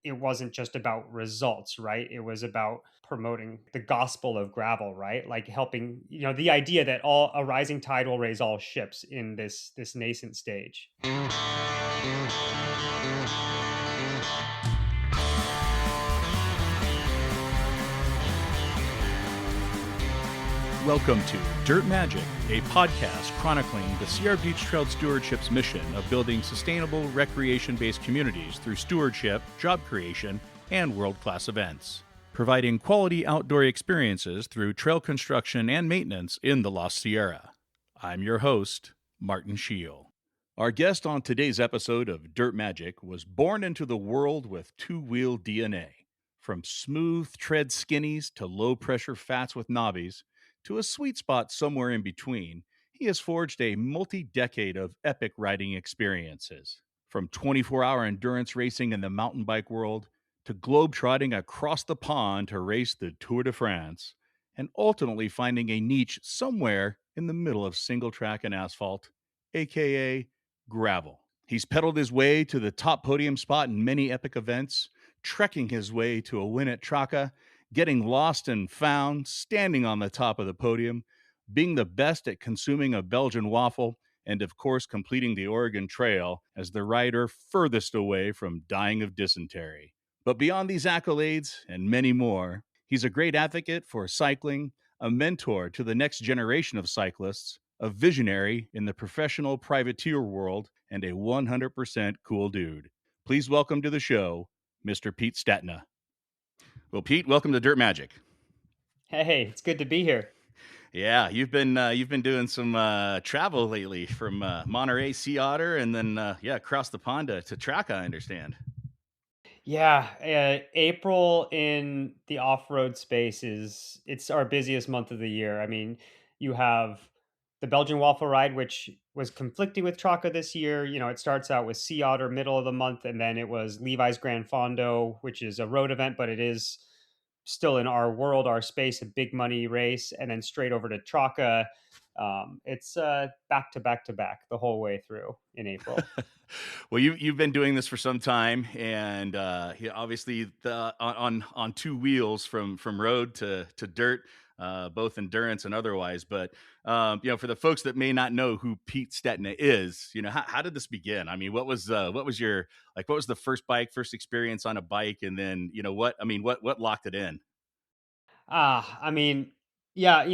it wasn't just about results, right? It was about promoting the gospel of gravel, right? Like helping, the idea that all a rising tide will raise all ships in this nascent stage. Welcome to Dirt Magic, a podcast chronicling the Sierra Beach Trail Stewardship's mission of building sustainable recreation-based communities through stewardship, job creation, and world-class events, providing quality outdoor experiences through trail construction and maintenance in the Lost Sierra. I'm your host, Martin Scheel. Our guest on today's episode of Dirt Magic was born into the world with two-wheel DNA. From smooth tread skinnies to low-pressure fats with knobbies, to a sweet spot somewhere in between, he has forged a multi-decade of epic riding experiences. From 24-hour endurance racing in the mountain bike world, to globetrotting across the pond to race the Tour de France, and ultimately finding a niche somewhere in the middle of singletrack and asphalt, aka gravel. He's pedaled his way to the top podium spot in many epic events, trekking his way to a win at Traka, getting lost and found, standing on the top of the podium, being the best at consuming a Belgian waffle, and of course completing the Oregon Trail as the rider furthest away from dying of dysentery. But beyond these accolades and many more, he's a great advocate for cycling, a mentor to the next generation of cyclists, a visionary in the professional privateer world, and a 100% cool dude. Please welcome to the show, Mr. Pete Stetina. Well, Pete, welcome to Dirt Magic. Hey, it's good to be here. Yeah, you've been doing some travel lately from Monterey, Sea Otter, and then across the pond to Traka, I understand. Yeah, April in the off-road space it's our busiest month of the year. I mean, you have the Belgian Waffle ride, which was conflicting with Traka this year. It starts out with Sea Otter middle of the month, and then it was Levi's Grand Fondo, which is a road event, but it is still in our world, our space, a big money race, and then straight over to Traka. It's back to back to back the whole way through in April. Well, you've been doing this for some time, and obviously on two wheels from road to dirt, both endurance and otherwise. But for the folks that may not know who Pete Stetina is, how did this begin? I mean, what was the first experience on a bike, and then what locked it in? I mean, yeah,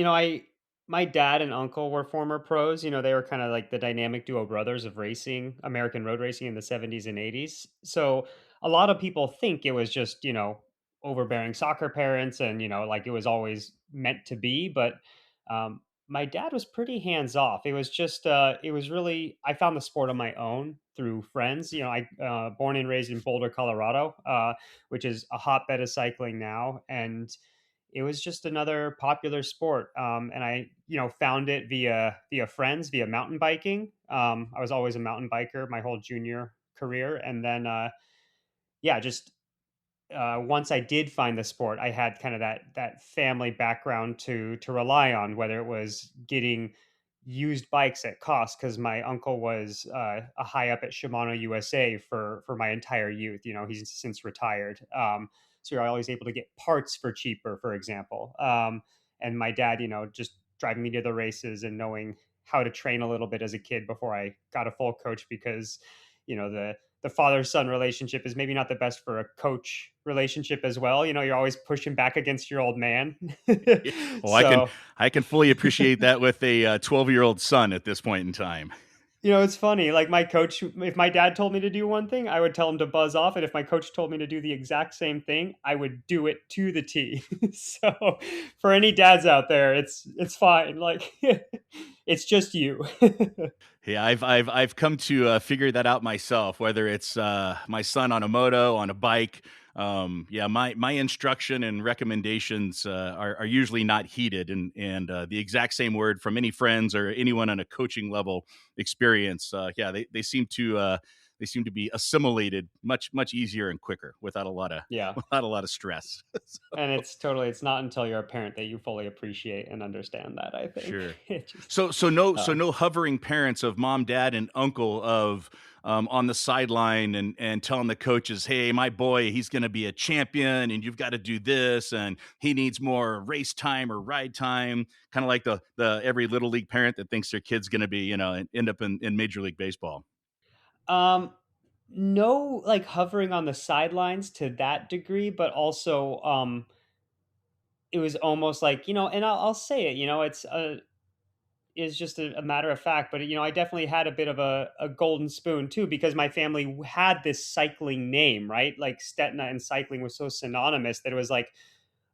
my dad and uncle were former pros. They were kind of like the dynamic duo brothers of racing, American road racing in the 70s and 80s. So a lot of people think it was just, overbearing soccer parents and, like it was always meant to be. But my dad was pretty hands off. It was just, it was really, I found the sport on my own through friends. I born and raised in Boulder, Colorado, which is a hotbed of cycling now. And it was just another popular sport. And I, found it via friends, via mountain biking. I was always a mountain biker my whole junior career. And then, just once I did find the sport, I had kind of that family background to rely on, whether it was getting used bikes at cost, because my uncle was a high up at Shimano USA for my entire youth. He's since retired, so you're always able to get parts for cheaper, for example. And my dad, just driving me to the races and knowing how to train a little bit as a kid before I got a full coach, because the father son relationship is maybe not the best for a coach relationship as well. You're always pushing back against your old man. Well, So, I can fully appreciate that with a 12-year-old son at this point in time. it's funny. Like my coach, if my dad told me to do one thing, I would tell him to buzz off. And if my coach told me to do the exact same thing, I would do it to the T. So for any dads out there, it's fine. Like it's just you. Yeah, I've come to figure that out myself. Whether it's my son on a moto, on a bike, my instruction and recommendations are usually not heeded, and the exact same word from any friends or anyone on a coaching level experience. They seem to they seem to be assimilated much easier and quicker without a lot of Yeah. without a lot of stress. And it's not until you're a parent that you fully appreciate and understand that, I think. Sure. It just So uh no hovering parents of mom, dad, and uncle of on the sideline and telling the coaches, "Hey, my boy, he's going to be a champion, and you've got to do this, and he needs more race time or ride time." Kind of like the every little league parent that thinks their kid's going to be, end up in Major League Baseball. um no, like, hovering on the sidelines to that degree, but also, it was almost like, and I'll say it, it's just a matter of fact, but, I definitely had a bit of a golden spoon too, because my family had this cycling name, right? Like, Stetina and cycling was so synonymous that it was like,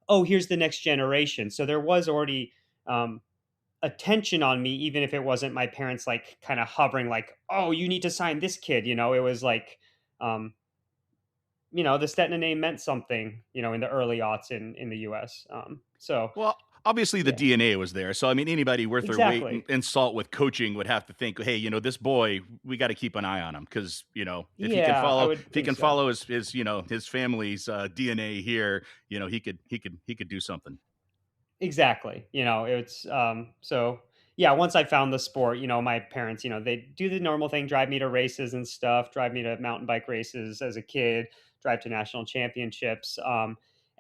oh, here's the next generation. So there was already um, attention on me, even if it wasn't my parents like kind of hovering, like, oh, you need to sign this kid. It was like, um, the Stetina name meant something, in the early aughts in the U.S. So Well, obviously the yeah, DNA was there. So I mean, anybody worth their weight in, exactly. in salt with coaching would have to think, hey, this boy, we got to keep an eye on him because if he can Yeah, I follow, would if he think can so. follow his family's DNA here, he could do something. Exactly. It's so yeah, once I found the sport, my parents, they do the normal thing, drive me to races and stuff, drive me to mountain bike races as a kid, drive to national championships.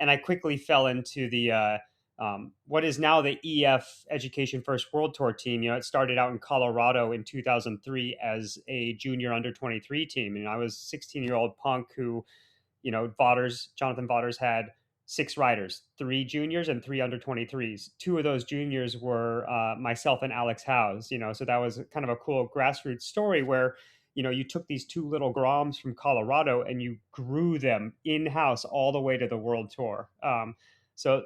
And I quickly fell into the what is now the EF Education First World Tour team. It started out in Colorado in 2003 as a junior under 23 team. And I was 16-year-old punk who, Jonathan Vaughters had six riders, three juniors and three under 23s. Two of those juniors were myself and Alex Howes, so that was kind of a cool grassroots story where, you took these two little Groms from Colorado and you grew them in house all the way to the world tour. So,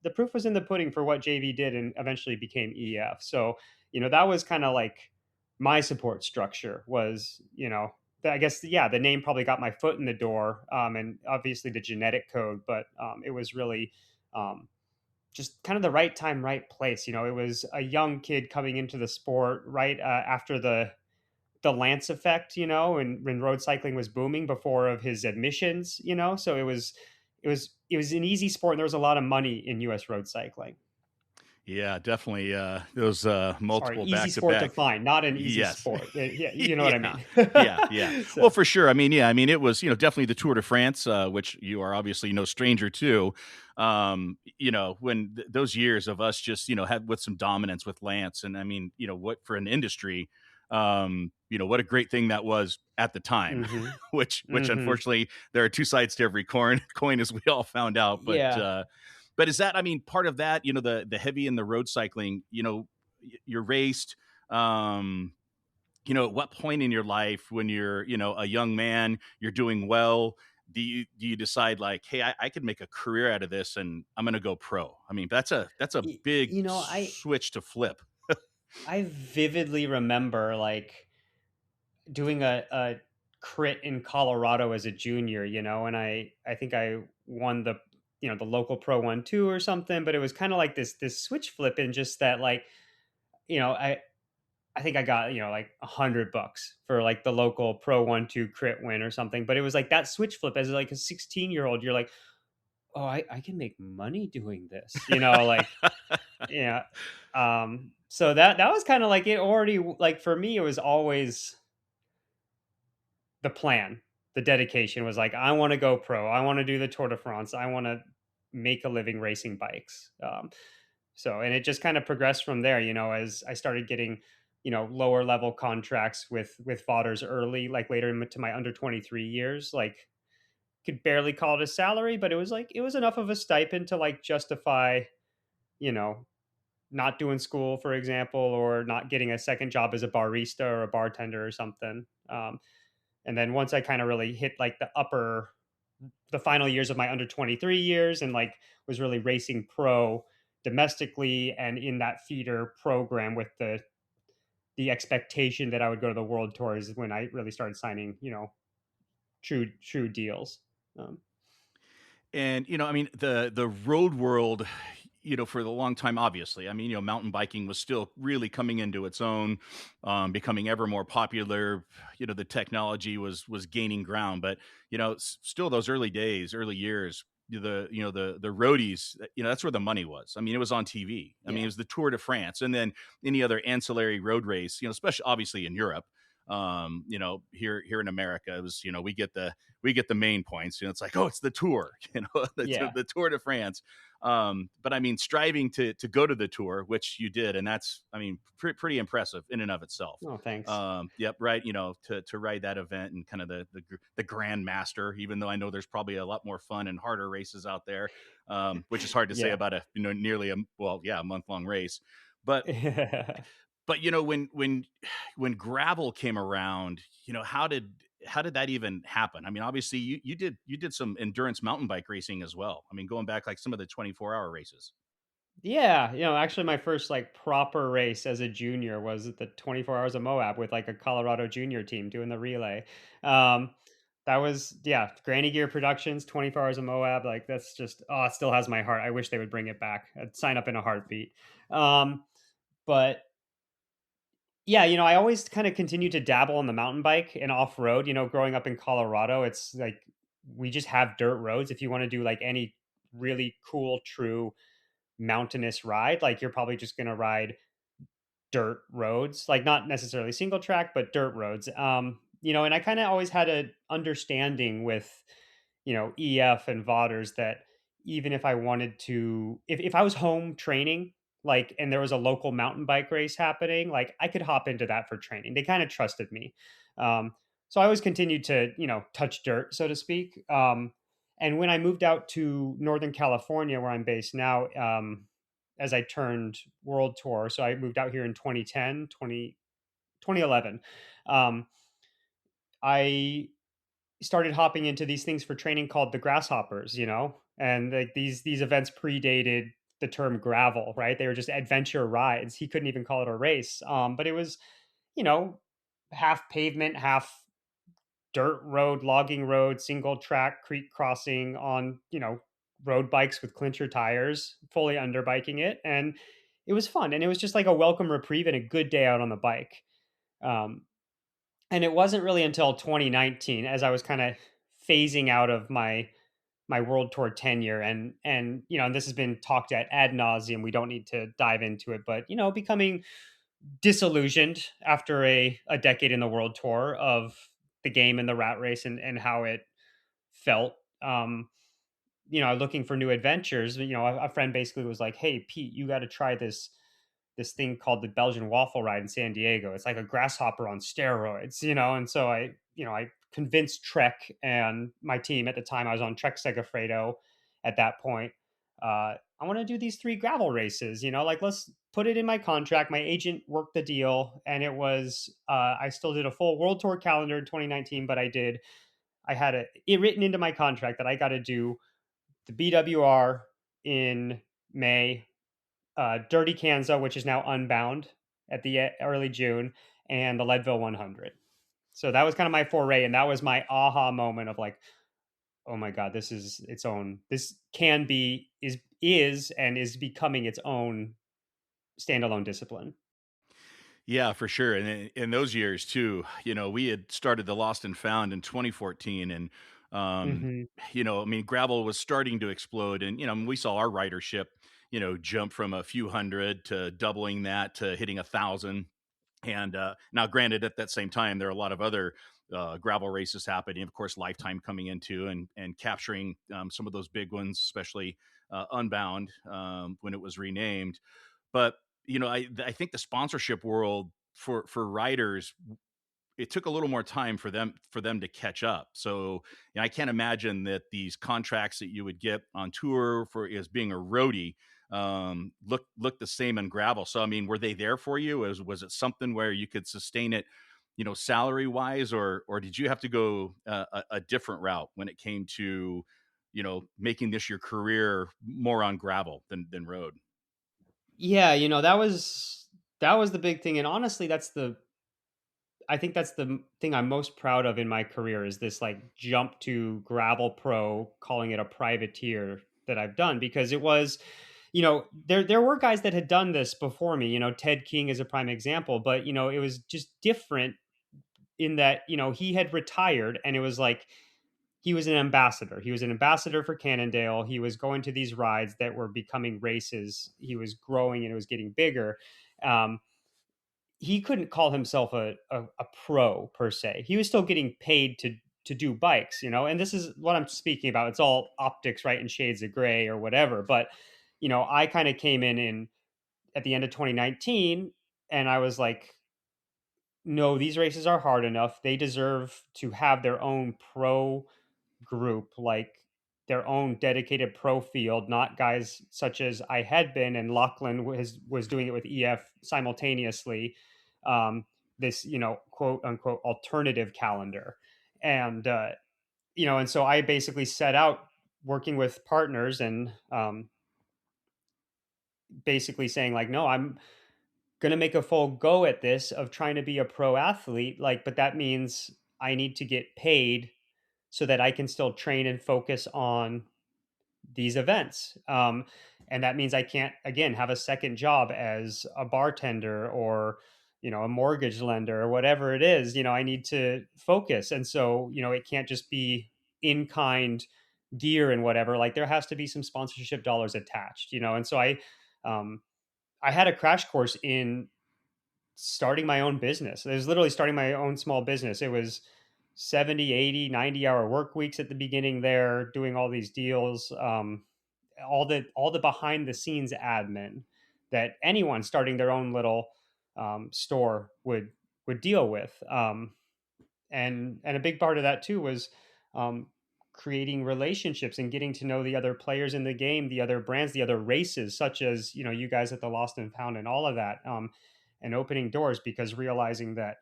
the proof was in the pudding for what JV did and eventually became EF. So, that was kind of like my support structure was, I guess, yeah, the name probably got my foot in the door, and obviously the genetic code, but it was really um, just kind of the right time, right place. It was a young kid coming into the sport right after the Lance effect, and when road cycling was booming before of his admissions, so it was an easy sport, and there was a lot of money in U.S. road cycling. Yeah, definitely. Those Sorry, multiple easy back to sport to back. find, not an easy Yes. sport. Yeah, you know what I Yeah. mean. Yeah. Well, So, for sure. I mean, yeah. I mean, it was definitely the Tour de France, which you are obviously no stranger to. When those years of us just had with some dominance with Lance, and I mean, what for an industry, what a great thing that was at the time. hmm which hmm unfortunately there are two sides to every coin, as we all found out. But yeah. is that, I mean, part of that, the heavy in the road cycling, you're raced. Um, at what point in your life when you're, a young man, you're doing well, do you decide like, hey, I could make a career out of this and I'm going to go pro? I mean, that's a Y- big you know, I switch to flip. I vividly remember like doing a crit in Colorado as a junior, and I think I won the local pro 1-2 or something, but it was kind of like this switch flip in just that, like, you know, I think I got, like $100 for like the local pro 1-2 crit win or something, but it was like that switch flip as like a 16-year-old, you're like, "Oh, I can make money doing this." Like, yeah. So that was kind of like it already, like, for me it was always the plan. The dedication was like, I want to go pro. I want to do the Tour de France. I want to make a living racing bikes. And it just kind of progressed from there, as I started getting, lower level contracts with Fodders early, like later into my under 23 years, like could barely call it a salary, but it was enough of a stipend to like justify, you know, not doing school, for example, or not getting a second job as a barista or a bartender or something. And then once I kind of really hit like the final years of my under 23 years and like was really racing pro domestically and in that feeder program with the expectation that I would go to the world tours, when I really started signing, true deals. Um, And I mean, the road world, for the long time, obviously. I mean, mountain biking was still really coming into its own, becoming ever more popular. The technology was gaining ground, but still those early days, early years, the roadies, that's where the money was. I mean, it was on TV. I mean, it Yeah. was the Tour de France, and then any other ancillary road race. Especially obviously in Europe. Here in America, it was we get the main points. It's like, oh, it's the Tour, Yeah. the Tour de France. But I mean, striving to go to the tour, which you did, and that's, I mean, pretty impressive in and of itself. Oh, thanks. Yep, right. To ride that event and kind of the Grand Master, even though I know there's probably a lot more fun and harder races out there, which is hard to say Yeah. about a nearly a month long race. But when gravel came around, how did that even happen? I mean, obviously you did some endurance mountain bike racing as well. I mean, going back like some of the 24-hour races. Yeah, actually my first like proper race as a junior was at the 24 Hours of Moab with like a Colorado junior team doing the relay. Um that was, yeah, Granny Gear Productions, 24 Hours of Moab. Like that's just, oh, it still has my heart. I wish they would bring it back. I'd sign up in a heartbeat. Um but yeah, I always kind of continue to dabble on the mountain bike and off road. Growing up in Colorado, it's like we just have dirt roads. If you want to do like any really cool, true mountainous ride, like you're probably just going to ride dirt roads, like not necessarily single track, but dirt roads. And I kind of always had a understanding with, EF and Vodders that even if I wanted to, if I was home training, like, and there was a local mountain bike race happening, like I could hop into that for training. They kind of trusted me. So I always continued to, touch dirt, so to speak. And when I moved out to Northern California, where I'm based now, as I turned world tour. So I moved out here in 2010, 2011. Um, I started hopping into these things for training called the grasshoppers, and like these events predated the term gravel, right? They were just adventure rides. He couldn't even call it a race. But it was, you know, half pavement, half dirt road, logging road, single track, creek crossing on, road bikes with clincher tires, fully underbiking it. And it was fun. And it was just like a welcome reprieve and a good day out on the bike. Um, and it wasn't really until 2019, as I was kind of phasing out of my world tour tenure, and this has been talked at ad nauseum. We don't need to dive into it, but becoming disillusioned after a decade in the world tour of the game and the rat race and how it felt. Looking for new adventures. A friend basically was like, "Hey, Pete, you got to try this thing called the Belgian Waffle ride in San Diego. It's like a grasshopper on steroids." And so I convinced Trek and my team at the time. I was on Trek Segafredo at that point. I want to do these 3 gravel races. Like let's put it in my contract. My agent worked the deal, and it was I still did a full world tour calendar in 2019, but I had it written into my contract that I got to do the BWR in May, Dirty Kanza, which is now Unbound at the early June, and the Leadville 100. So that was kind of my foray, and that was my aha moment of like, oh my god, this is its own. This can be is and is becoming its own standalone discipline. Yeah, for sure. And in those years too, we had started the Lost and Found in 2014, and um, Hmm. I mean, gravel was starting to explode, and we saw our ridership, jump from a few hundred to doubling that to hitting 1,000. And now, granted, at that same time, there are a lot of other gravel races happening. Of course, Lifetime coming into and capturing some of those big ones, especially Unbound when it was renamed. But I think the sponsorship world for riders, it took a little more time for them to catch up. So I can't imagine that these contracts that you would get on tour for as being a roadie look the same in gravel. So I mean, were they there for you? Was it something where you could sustain it, salary wise, or did you have to go a different route when it came to making this your career more on gravel than road? Yeah, that was the big thing, and honestly, I think that's the thing I'm most proud of in my career is this like jump to gravel pro, calling it a privateer that I've done because it was there were guys that had done this before me. Ted King is a prime example, but it was just different in that he had retired, and it was like he was an ambassador. He was an ambassador for Cannondale. He was going to these rides that were becoming races. He was growing and it was getting bigger. Um, he couldn't call himself a pro per se. He was still getting paid to do bikes, and this is what I'm speaking about. It's all optics, right? And shades of gray or whatever. But, I kind of came in at the end of 2019, and I was like, no, these races are hard enough. They deserve to have their own pro group, like their own dedicated pro field, not guys such as I had been, and Lachlan was doing it with EF simultaneously. Um, this, quote unquote alternative calendar, and and so I basically set out working with partners and basically saying like, no, I'm gonna make a full go at this of trying to be a pro athlete, like, but that means I need to get paid so that I can still train and focus on these events. And that means I can't, again, have a second job as a bartender or, a mortgage lender or whatever it is. I need to focus. And so, it can't just be in kind gear and whatever. Like there has to be some sponsorship dollars attached, and so um, I had a crash course in starting my own business. It was literally starting my own small business. It was 70, 80, 90-hour work weeks at the beginning there, doing all these deals, all the behind the scenes admin that anyone starting their own little store would deal with. And a big part of that too was um, creating relationships and getting to know the other players in the game, the other brands, the other races, such as you guys at the Lost and Found and all of that, and opening doors, because realizing that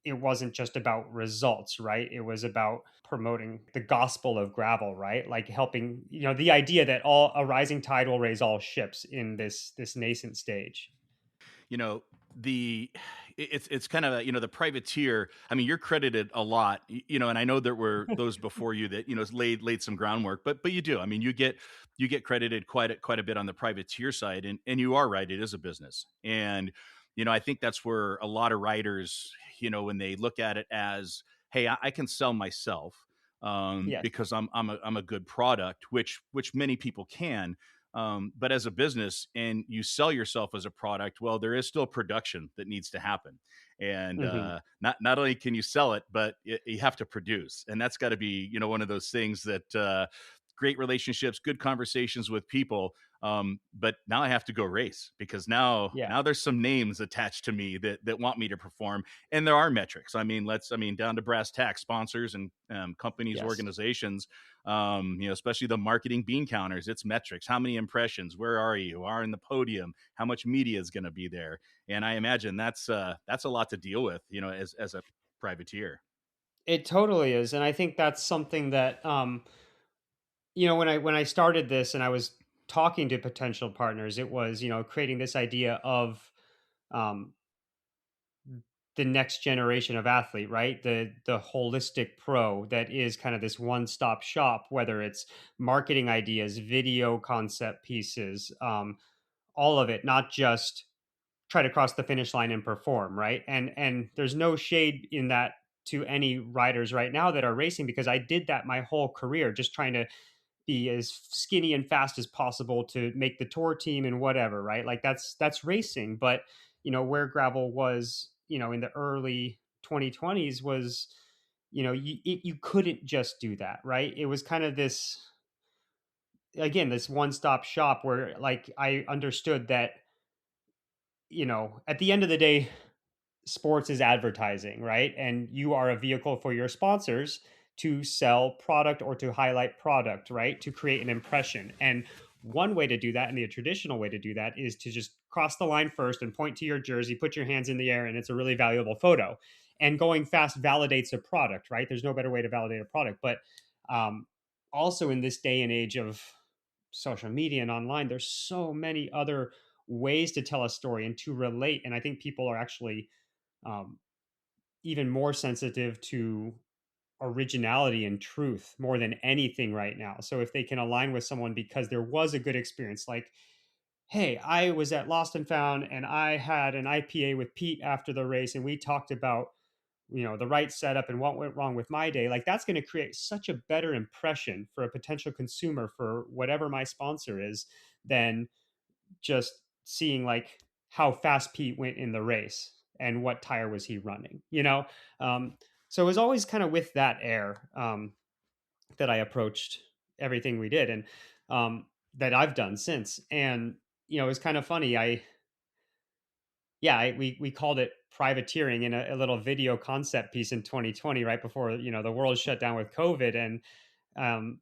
it wasn't just about results, right? It was about promoting the gospel of gravel, right? Like helping, the idea that all a rising tide will raise all ships in this nascent stage. you know the it's kind of the privateer. I mean, you're credited a lot, and I know there were those before you that laid some groundwork, but you do. I mean, you get credited quite a bit on the privateer side, and you are right, it is a business. And I think that's where a lot of writers, when they look at it as, hey, I can sell myself, Yes. because I'm a good product, which many people can. But as a business, and you sell yourself as a product, well, there is still production that needs to happen. And Hmm. not only can you sell it, but you have to produce. And that's got to be, one of those things that great relationships, good conversations with people. But now I have to go race, because Yeah. now there's some names attached to me that want me to perform. And there are metrics. I mean, down to brass tacks, sponsors and companies, Yes. organizations, especially the marketing bean counters. It's metrics. How many impressions? Where are you? Are in the podium? How much media is going to be there? And I imagine that's a lot to deal with, as a privateer. It totally is, and I think that's something that when I started this and I was talking to potential partners, it was creating this idea of um, the next generation of athlete, right? The holistic pro that is kind of this one stop shop, whether it's marketing ideas, video concept pieces, all of it, not just try to cross the finish line and perform, right? And there's no shade in that to any riders right now that are racing, because I did that my whole career, just trying to be as skinny and fast as possible to make the tour team and whatever, right? Like that's racing. But where gravel was, in the early 2020s was, you couldn't just do that, right? It was kind of this, again, this one-stop shop where like I understood that, at the end of the day, sports is advertising, right? And you are a vehicle for your sponsors to sell product or to highlight product, right? To create an impression. And one way to do that, and the traditional way to do that, is to just cross the line first and point to your jersey, put your hands in the air, and it's a really valuable photo. And going fast validates a product, right? There's no better way to validate a product. But um, also in this day and age of social media and online, there's so many other ways to tell a story and to relate. And I think people are actually um, even more sensitive to originality and truth more than anything right now. So if they can align with someone because there was a good experience, like "Hey, I was at Lost and Found and I had an IPA with Pete after the race and we talked about, the right setup and what went wrong with my day." Like that's going to create such a better impression for a potential consumer for whatever my sponsor is than just seeing like how fast Pete went in the race and what tire was he running. Um, so it was always kind of with that air that I approached everything we did, and that I've done since. And it was kind of funny. We called it privateering in a little video concept piece in 2020, right before the world shut down with COVID, um,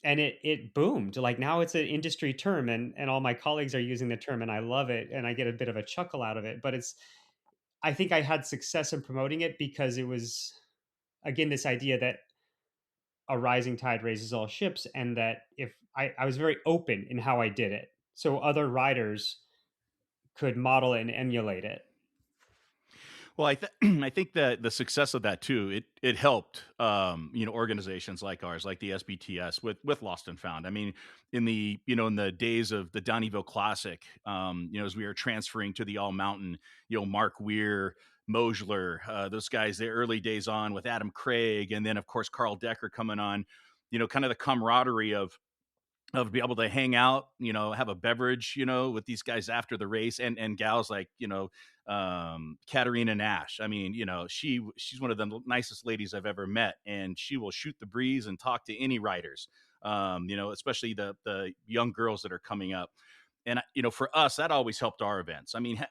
and it boomed. Like now it's an industry term, and all my colleagues are using the term, and I love it, and I get a bit of a chuckle out of it. But I think I had success in promoting it because it was, again, this idea that a rising tide raises all ships, and that if I was very open in how I did it, so other riders could model it and emulate it. Well, I think that the success of that too, it helped organizations like ours, like the SBTS with Lost and Found. I mean, in the days of the Donnyville Classic, as we were transferring to the All Mountain, Mark Weir, Mosler, those guys, the early days on with Adam Craig, and then of course Carl Decker coming on, kind of the camaraderie of be able to hang out, have a beverage, with these guys after the race, and gals like, Katarina Nash. I mean, she's one of the nicest ladies I've ever met, and she will shoot the breeze and talk to any riders, especially the young girls that are coming up. And for us, that always helped our events. I mean,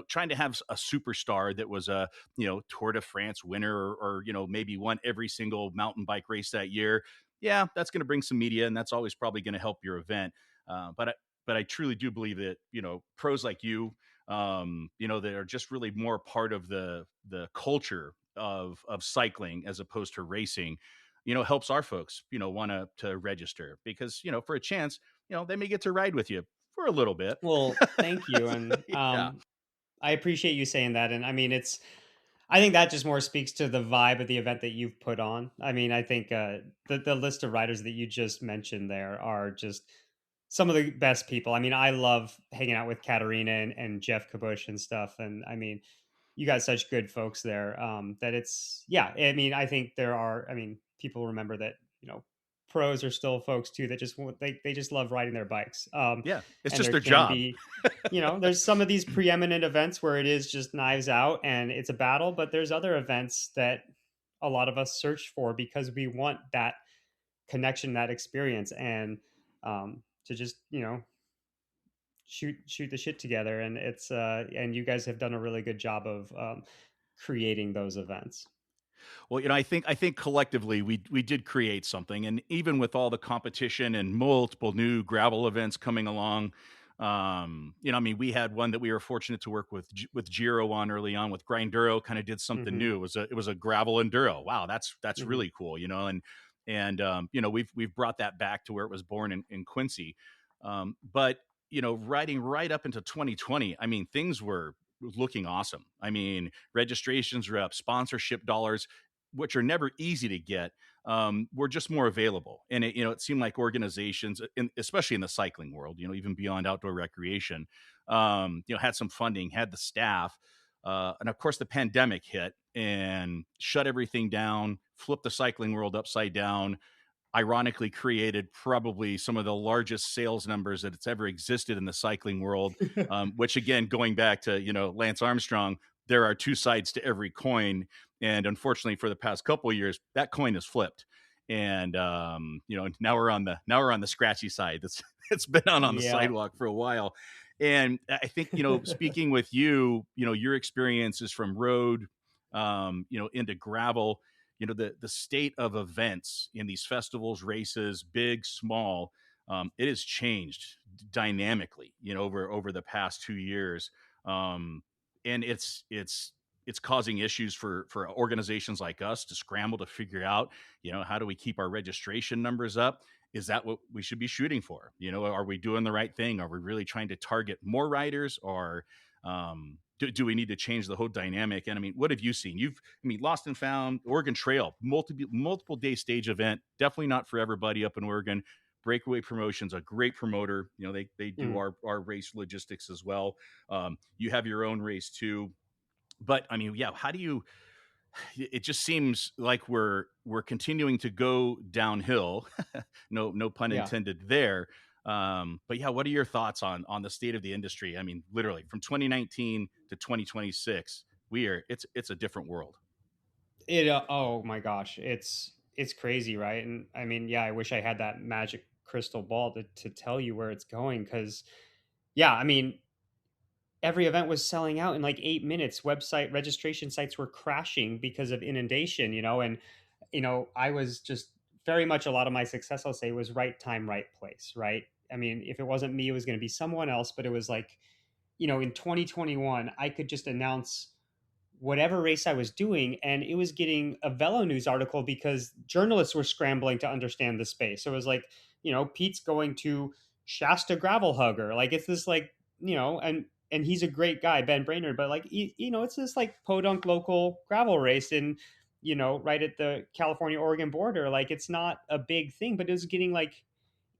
trying to have a superstar that was a Tour de France winner, or maybe won every single mountain bike race that year. Yeah, that's going to bring some media, and that's always probably going to help your event. But I truly do believe that pros like you, that are just really more part of the culture of cycling as opposed to racing, helps our folks want to register, because for a chance, they may get to ride with you for a little bit. Well, thank you, So, and yeah. I appreciate you saying that. And I mean, I think that just more speaks to the vibe of the event that you've put on. I mean, I think the list of writers that you just mentioned there are just some of the best people. I mean, I love hanging out with Katarina and Jeff Kabush and stuff. And I mean, you got such good folks there, that it's, yeah. I mean, I think there are. I mean, people remember that pros are still folks too that they just love riding their bikes. Yeah, it's And just there their can job. be, there's some of these preeminent events where it is just knives out and it's a battle, but there's other events that a lot of us search for because we want that connection, that experience, and to just shoot the shit together. And and you guys have done a really good job of creating those events. Well, I think collectively we did create something, and even with all the competition and multiple new gravel events coming along, I mean, we had one that we were fortunate to work with Giro on early on with Grinduro. Kind of did something Hmm. new. It was a gravel enduro. Wow, that's Hmm. really cool, and we've brought that back to where it was born in Quincy, but riding right up into 2020, I mean, things were looking awesome. I mean, registrations were up, sponsorship dollars, which are never easy to get, were just more available. And it seemed like organizations, especially in the cycling world, even beyond outdoor recreation, had some funding, had the staff. And of course, the pandemic hit and shut everything down, flipped the cycling world upside down, ironically created probably some of the largest sales numbers that it's ever existed in the cycling world. Which again, going back to Lance Armstrong, there are two sides to every coin, and unfortunately, for the past couple of years, that coin is flipped, and now we're on the scratchy side. That's it's been on the Yeah. sidewalk for a while, and I think speaking with your experiences from road, into gravel, the state of events in these festivals, races, big, small, it has changed dynamically, over the past 2 years, and it's causing issues for organizations like us to scramble to figure out, how do we keep our registration numbers up? Is that what we should be shooting for? Are we doing the right thing? Are we really trying to target more riders, or do we need to change the whole dynamic? And I mean, what have you seen? Lost and Found, Oregon Trail, multiple day stage event, definitely not for everybody up in Oregon. Breakaway Promotion's a great promoter. You know, they do Mm, our race logistics as well. You have your own race too. But I mean, yeah, how do you it just seems like we're continuing to go downhill. No pun yeah. intended there. But yeah, what are your thoughts on the state of the industry? I mean, literally from 2019 to 2026, it's a different world. Oh my gosh, it's crazy, right? And I mean, yeah, I wish I had that magic crystal ball to tell you where it's going, because yeah, I mean, every event was selling out in like 8 minutes. Website registration sites were crashing because of inundation, and I was just very much, a lot of my success, I'll say, was right time, right place, right? I mean, if it wasn't me, it was going to be someone else, but it was like, in 2021, I could just announce whatever race I was doing, and it was getting a Velo News article because journalists were scrambling to understand the space. So it was like, Pete's going to Shasta Gravel Hugger. Like, it's this like, and he's a great guy, Ben Brainerd, but like, it's this like podunk local gravel race in, right at the California Oregon border. Like, it's not a big thing, but it was getting like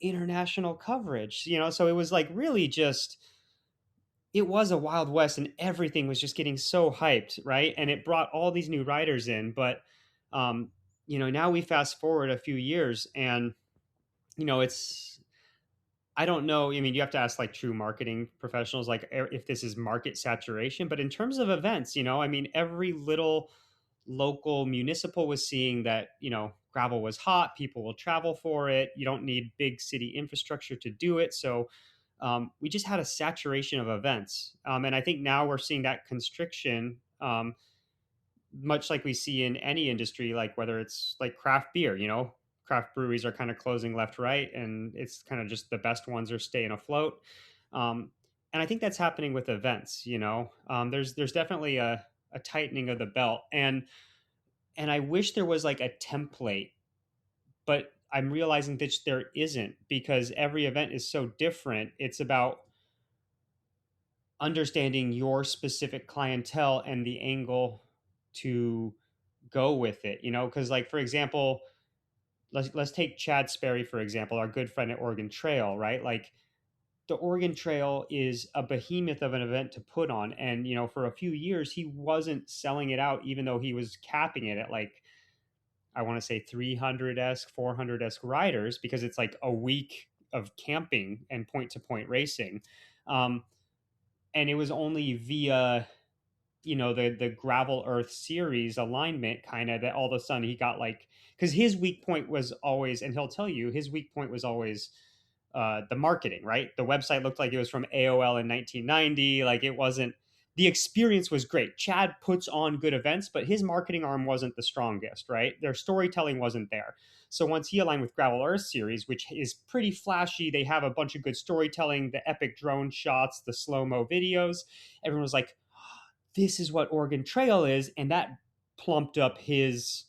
international coverage, so it was like really just, it was a wild west, and everything was just getting so hyped, right? And it brought all these new riders in. But now we fast forward a few years, and it's, I don't know, I mean, you have to ask like true marketing professionals, like, if this is market saturation. But in terms of events, I mean, every little local municipal was seeing that, gravel was hot, people will travel for it, you don't need big city infrastructure to do it. So we just had a saturation of events. And I think now we're seeing that constriction, much like we see in any industry, like whether it's like craft beer, craft breweries are kind of closing left, right. And it's kind of just the best ones are staying afloat. Um, and I think that's happening with events, there's definitely a tightening of the belt. And I wish there was like a template, but I'm realizing that there isn't, because every event is so different. It's about understanding your specific clientele and the angle to go with it, because like, for example, let's take Chad Sperry, for example, our good friend at Oregon Trail, right? Like, the Oregon Trail is a behemoth of an event to put on. And, for a few years, he wasn't selling it out, even though he was capping it at like, I want to say 300-esque, 400-esque riders, because it's like a week of camping and point to point racing. Um, and it was only via, the gravel earth series alignment, kind of, that all of a sudden he got like, because his weak point was always, and he'll tell you his weak point was always the marketing, right? The website looked like it was from AOL in 1990. Like, it wasn't, the experience was great. Chad puts on good events, but his marketing arm wasn't the strongest, right? Their storytelling wasn't there. So once he aligned with Gravel Earth series, which is pretty flashy, they have a bunch of good storytelling, the epic drone shots, the slow mo videos. Everyone was like, this is what Oregon Trail is, and that plumped up his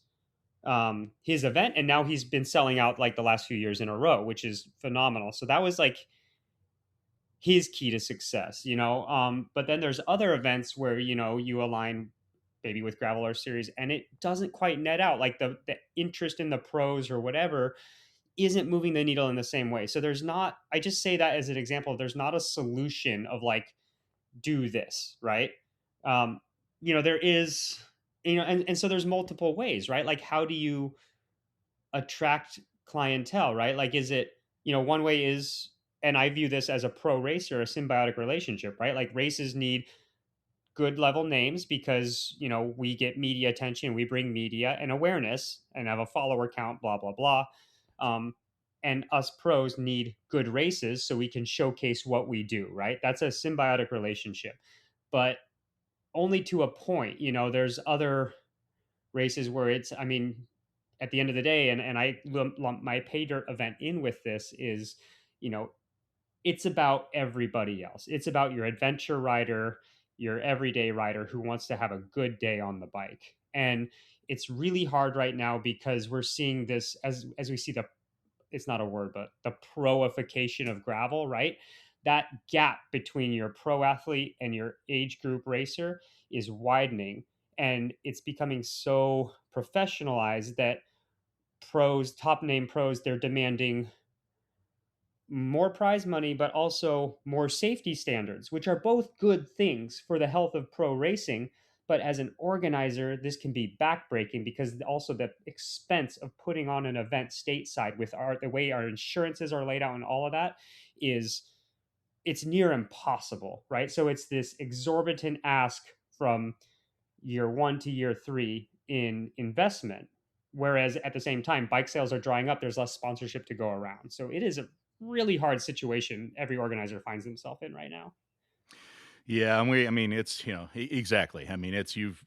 event, and now he's been selling out like the last few years in a row, which is phenomenal. So that was like his key to success, but then there's other events where, you align maybe with Gravel Earth series, and it doesn't quite net out, like the interest in the pros or whatever isn't moving the needle in the same way. So there's not, I just say that as an example, there's not a solution of like, do this, right? um there is, and so there's multiple ways, right? Like, how do you attract clientele, right? Like, is it, one way is, and I view this as a pro racer, a symbiotic relationship, right? Like, races need good level names because, we get media attention, we bring media and awareness and have a follower count, blah blah blah. um and us pros need good races so we can showcase what we do, right? That's a symbiotic relationship, but only to a point. There's other races where it's, I mean, at the end of the day, and I lump my pay dirt event in with this, is, you know, it's about everybody else. It's about your adventure rider, your everyday rider who wants to have a good day on the bike. And it's really hard right now because we're seeing this as we see the, it's not a word, but the proification of gravel, right? That gap between your pro athlete and your age group racer is widening. And it's becoming so professionalized that pros, top name pros, they're demanding more prize money, but also more safety standards, which are both good things for the health of pro racing. But as an organizer, this can be backbreaking because also the expense of putting on an event stateside with the way our insurances are laid out and all of that is it's near impossible, right? So it's this exorbitant ask from year one to year three in investment. Whereas at the same time, bike sales are drying up. There's less sponsorship to go around. So it is a really hard situation every organizer finds himself in right now. Yeah, and I mean, it's, exactly. I mean, it's, you've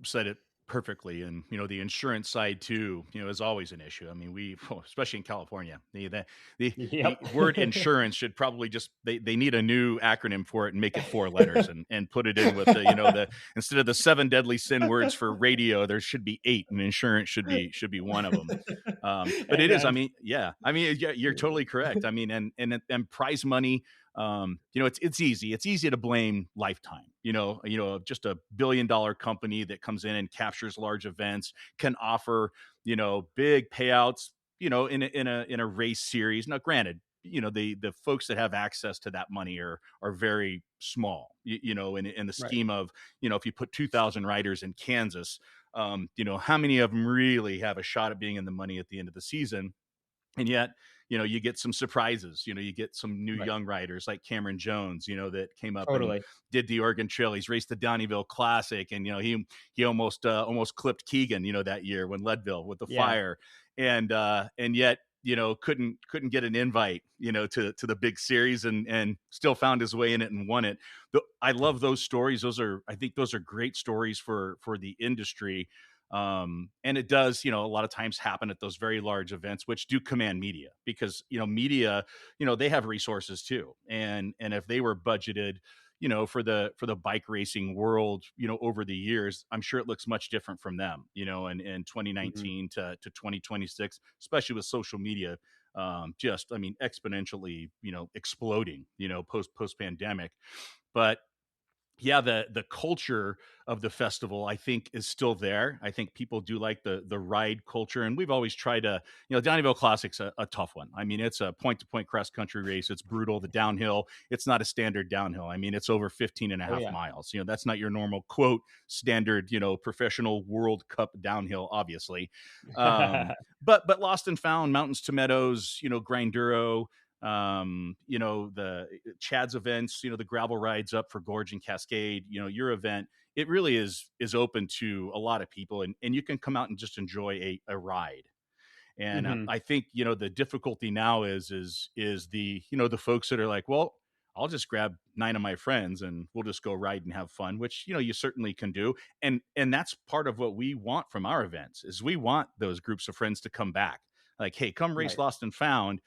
said it perfectly. And, the insurance side too, is always an issue. I mean, especially in California, the Yep. word insurance should probably just, they need a new acronym for it and make it 4 letters and put it in with instead of the 7 deadly sin words for radio, there should be 8, and insurance should be one of them. But it is, I Amen. mean, yeah, I mean, yeah, you're totally correct. I mean, and prize money, it's easy. It's easy to blame Lifetime. Just a billion-dollar company that comes in and captures large events, can offer, big payouts, in a race series. Now, granted, the folks that have access to that money are very small. In the Right. scheme of, if you put 2,000 riders in Kansas, how many of them really have a shot at being in the money at the end of the season? And yet, you get some surprises. You get some new Right. young riders like Cameron Jones, that came up and Totally. did the Oregon Trail. He's raced the Downeyville Classic, and he almost clipped Keegan, that year when Leadville with the Yeah. fire, and yet, couldn't get an invite, to the big series, and still found his way in it and won it. I love those stories. I think those are great stories for the industry. And it does, a lot of times happen at those very large events, which do command media, because, media, they have resources too. And if they were budgeted, for the bike racing world, over the years, I'm sure it looks much different from them, in Hmm. 2019 to 2026, especially with social media, just, I mean, exponentially, exploding, post pandemic. But yeah, the culture of the festival, I think, is still there. I think people do like the ride culture, and we've always tried to, Downeyville Classic's a tough one. I mean, it's a point to point cross country race. It's brutal. The downhill, it's not a standard downhill. I mean, it's over 15 and a Oh half yeah. miles. That's not your normal quote standard, professional World Cup downhill, obviously. But Lost and Found, Mountains to Meadows, Grinduro, the Chad's events, the gravel rides up for Gorge and Cascade, your event, it really is open to a lot of people, and you can come out and just enjoy a ride. And Hmm. I think, the difficulty now is the folks that are like, well, I'll just grab 9 of my friends and we'll just go ride and have fun, which, you certainly can do. And that's part of what we want from our events, is we want those groups of friends to come back. Like, hey, come race Right. Lost and Found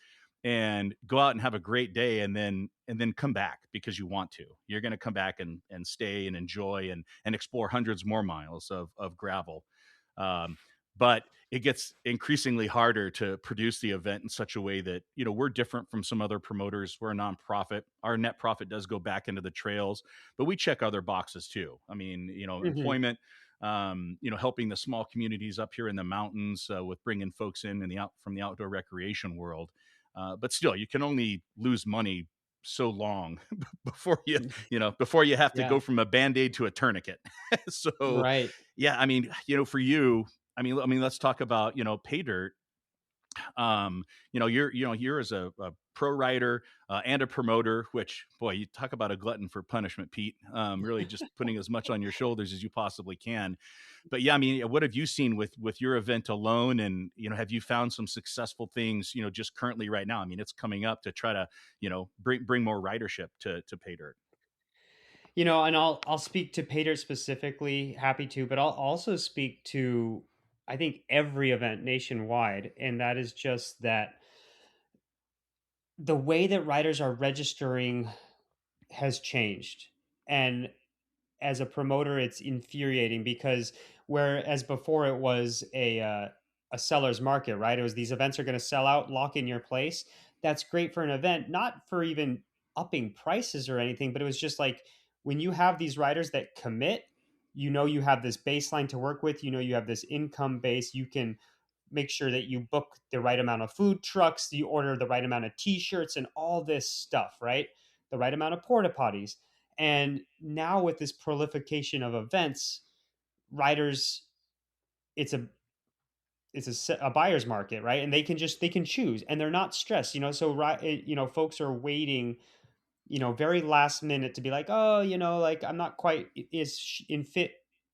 and go out and have a great day, and then come back because you want to. You're going to come back and stay and enjoy and explore hundreds more miles of gravel. Um, but it gets increasingly harder to produce the event in such a way that, we're different from some other promoters. We're a nonprofit. Our net profit does go back into the trails, but we check other boxes too. I mean, Hmm. employment, helping the small communities up here in the mountains, with bringing folks in the out from the outdoor recreation world. But still, you can only lose money so long before you have to Yeah. go from a band-aid to a tourniquet. So Right. yeah, I mean, for you, I mean, let's talk about, pay dirt. You're as a pro writer, and a promoter, which, boy, you talk about a glutton for punishment, Pete. Really just putting as much on your shoulders as you possibly can. But yeah, I mean, what have you seen with your event alone? And, have you found some successful things, just currently right now? I mean, it's coming up to try to, bring more ridership to pay dirt. And I'll speak to Pater specifically, happy to, but I'll also speak to I think every event nationwide, and that is just that the way that riders are registering has changed. And as a promoter, it's infuriating because whereas before it was a seller's market, right? It was these events are going to sell out, lock in your place. That's great for an event, not for even upping prices or anything, but it was just like when you have these riders that commit, you have this baseline to work with, you have this income base, you can make sure that you book the right amount of food trucks, you order the right amount of t-shirts and all this stuff, right? The right amount of porta potties. And now with this prolification of events, riders, it's a a buyer's market, right? And they can choose, and they're not stressed, so folks are waiting, very last minute to be like, oh, like I'm not quite in fit,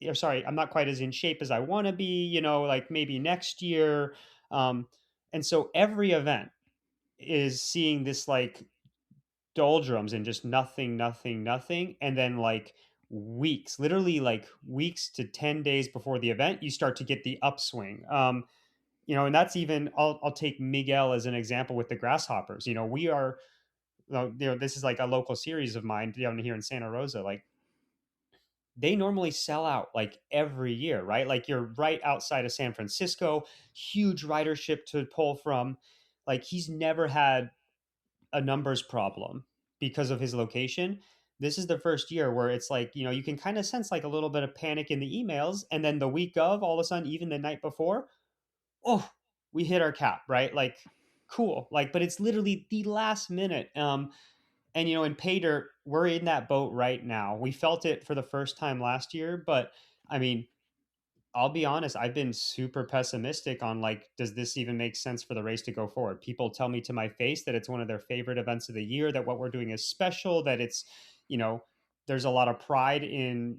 or sorry, I'm not quite as in shape as I want to be, like maybe next year. um and so every event is seeing this like doldrums and just nothing, nothing, nothing. And then like weeks, literally like weeks to 10 days before the event, you start to get the upswing. And that's even, I'll take Miguel as an example with the grasshoppers. We are, this is like a local series of mine down here in Santa Rosa. Like they normally sell out like every year, right? Like you're right outside of San Francisco, huge ridership to pull from. Like he's never had a numbers problem because of his location. This is the first year where it's like, you can kind of sense like a little bit of panic in the emails. And then the week of, all of a sudden, even the night before, oh, we hit our cap, right? Like, cool. Like, but it's literally the last minute. And in pay dirt, we're in that boat right now. We felt it for the first time last year, but I mean, I'll be honest, I've been super pessimistic on like, does this even make sense for the race to go forward? People tell me to my face that it's one of their favorite events of the year, that what we're doing is special, that it's, you know, there's a lot of pride in,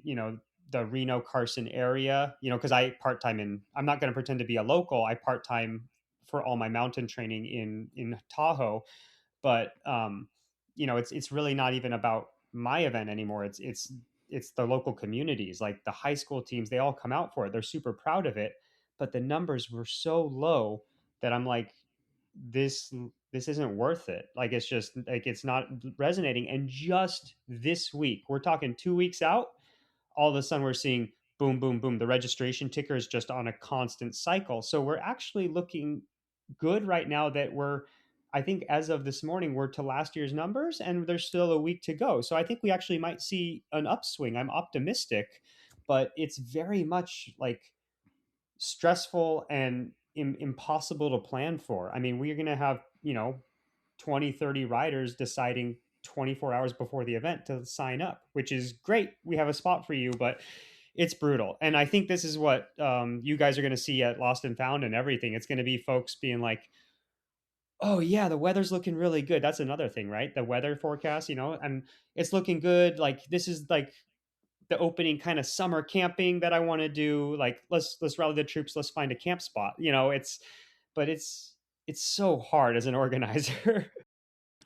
the Reno Carson area, because I part time I'm not going to pretend to be a local. I part time for all my mountain training in Tahoe, but it's really not even about my event anymore. It's the local communities, like the high school teams. They all come out for it. They're super proud of it, but the numbers were so low that I'm like, this this isn't worth it. Like it's just like it's not resonating. And just this week, we're talking 2 weeks out, all of a sudden we're seeing boom, boom, boom. The registration ticker is just on a constant cycle. So we're actually looking good right now that I think as of this morning, we're to last year's numbers and there's still a week to go. So I think we actually might see an upswing. I'm optimistic, but it's very much like stressful and impossible to plan for. I mean, we're going to have, 20, 30 riders deciding 24 hours before the event to sign up, which is great. We have a spot for you, but it's brutal. And I think this is what you guys are going to see at Lost and Found and everything. It's going to be folks being like, oh yeah, the weather's looking really good. That's another thing, right? The weather forecast, and it's looking good. Like this is like the opening kind of summer camping that I want to do. Like let's rally the troops, let's find a camp spot. But it's so hard as an organizer.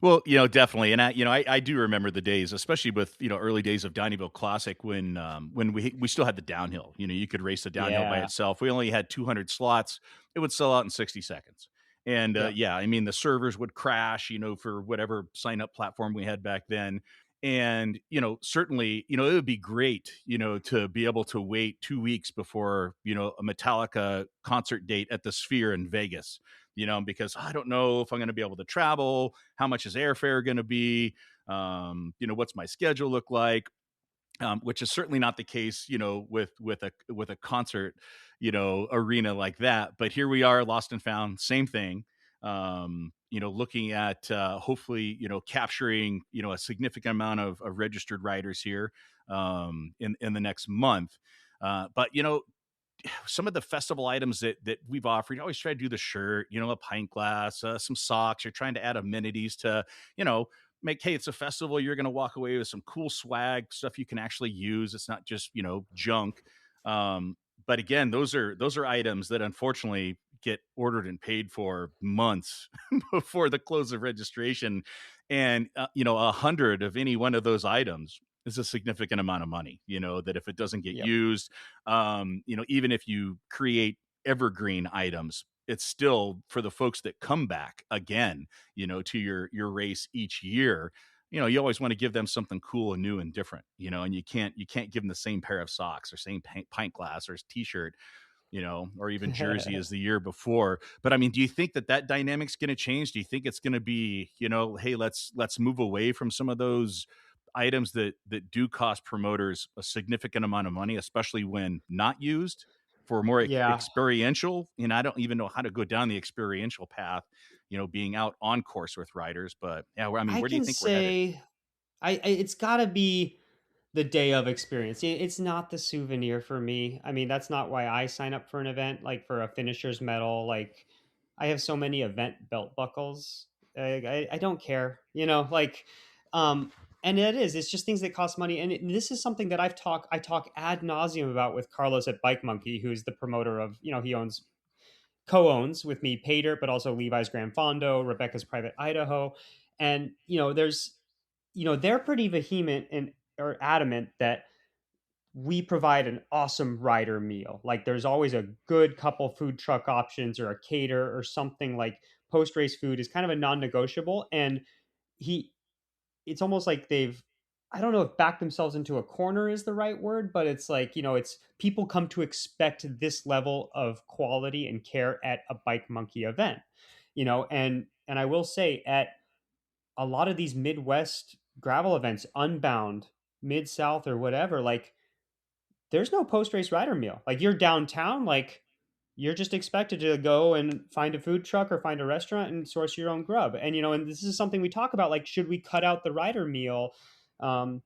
Well, definitely, and I do remember the days, especially with early days of Dinyville Classic when we still had the downhill. You could race the downhill by Yeah. itself. We only had 200 slots. It would sell out in 60 seconds. And Yep. yeah, I mean the servers would crash, for whatever sign up platform we had back then. And certainly, it would be great, to be able to wait 2 weeks before a Metallica concert date at the Sphere in Vegas, because I don't know if I'm going to be able to travel. How much is airfare going to be? What's my schedule look like? Which is certainly not the case, with a concert, arena like that. But here we are, Lost and Found, same thing. Looking at hopefully, capturing, a significant amount of registered riders here in the next month. But some of the festival items that we've offered, you always try to do the shirt, a pint glass, some socks. You're trying to add amenities to, make, hey, it's a festival. You're going to walk away with some cool swag, stuff you can actually use. It's not just, junk. But again, those are items that unfortunately get ordered and paid for months before the close of registration. And, 100 of any one of those items is a significant amount of money, that if it doesn't get Yep. used, even if you create evergreen items, it's still for the folks that come back again, to your race each year. You always want to give them something cool and new and different, and you can't give them the same pair of socks or same pint glass or t-shirt, or even jersey as the year before. But I mean, do you think that dynamic's going to change? Do you think it's going to be, hey, let's move away from some of those items that do cost promoters a significant amount of money, especially when not used? for more Yeah, experiential. And I don't even know how to go down the experiential path, being out on course with riders. But yeah, I mean, I where do you can think we're headed? say it's got to be the day of experience. It's not the souvenir for me. I mean, that's not why I sign up for an event, like for a finisher's medal. Like, I have so many event belt buckles. I don't care, um, and it's just things that cost money. And this is something that I talk ad nauseum about with Carlos at Bike Monkey, who's the promoter of, he co-owns with me Pater, but also Levi's Grand Fondo, Rebecca's Private Idaho. And, they're pretty vehement and or adamant that we provide an awesome rider meal. Like there's always a good couple food truck options or a cater or something. Like post race food is kind of a non-negotiable. And he it's almost like they've, I don't know if backed themselves into a corner is the right word, but it's like, it's people come to expect this level of quality and care at a Bike Monkey event. And I will say at a lot of these Midwest gravel events, Unbound, Mid South or whatever, like there's no post race rider meal. Like you're downtown, like you're just expected to go and find a food truck or find a restaurant and source your own grub. And and this is something we talk about. Like, should we cut out the rider meal? Um,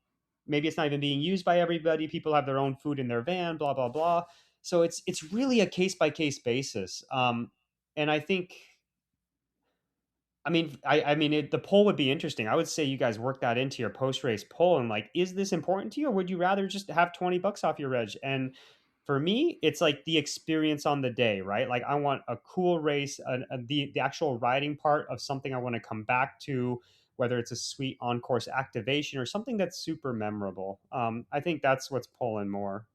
Maybe it's not even being used by everybody. People have their own food in their van. Blah blah blah. So it's really a case by case basis. And I think the poll would be interesting. I would say you guys work that into your post race poll and like, is this important to you, or would you rather just have $20 off your reg? And for me, it's like the experience on the day, right? Like I want a cool race, the actual riding part of something I want to come back to, whether it's a sweet on course activation or something that's super memorable. I think that's what's pulling more.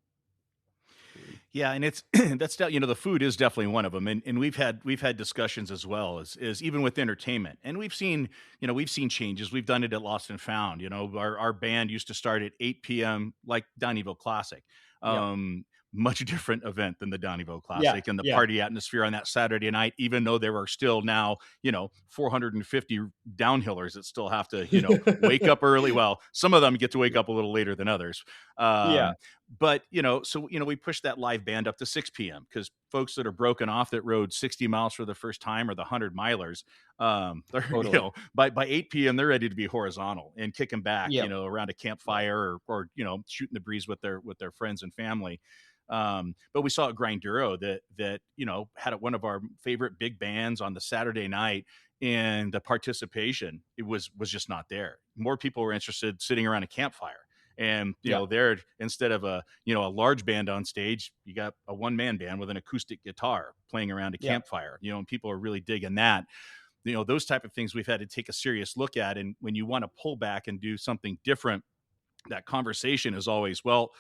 Yeah, and it's the food is definitely one of them, and we've had discussions as well as even with entertainment, and we've seen changes. We've done it at Lost and Found. Our band used to start at 8 p.m. like Donnyville Classic. Yep. Um, Much different event than the Donnyville Yeah. Classic and the Yeah. party atmosphere on that Saturday night. Even though there are still now 450 downhillers that still have to wake up early. Well, some of them get to wake up a little later than others. Yeah. But we pushed that live band up to 6 p.m. because folks that are broken off that rode 60 miles for the first time or the 100 milers, they're Totally. by 8 p.m. they're ready to be horizontal and kicking back, Yep. around a Yep. campfire or shooting the breeze with their friends and family. But we saw at Grinduro that had one of our favorite big bands on the Saturday night, and the participation it was just not there. More people were interested sitting around a campfire. And Yeah. there, instead of a large band on stage, you got a one-man band with an acoustic guitar playing around a Yeah. campfire. And people are really digging that. Those type of things we've had to take a serious look at. And when you want to pull back and do something different, that conversation is always, well,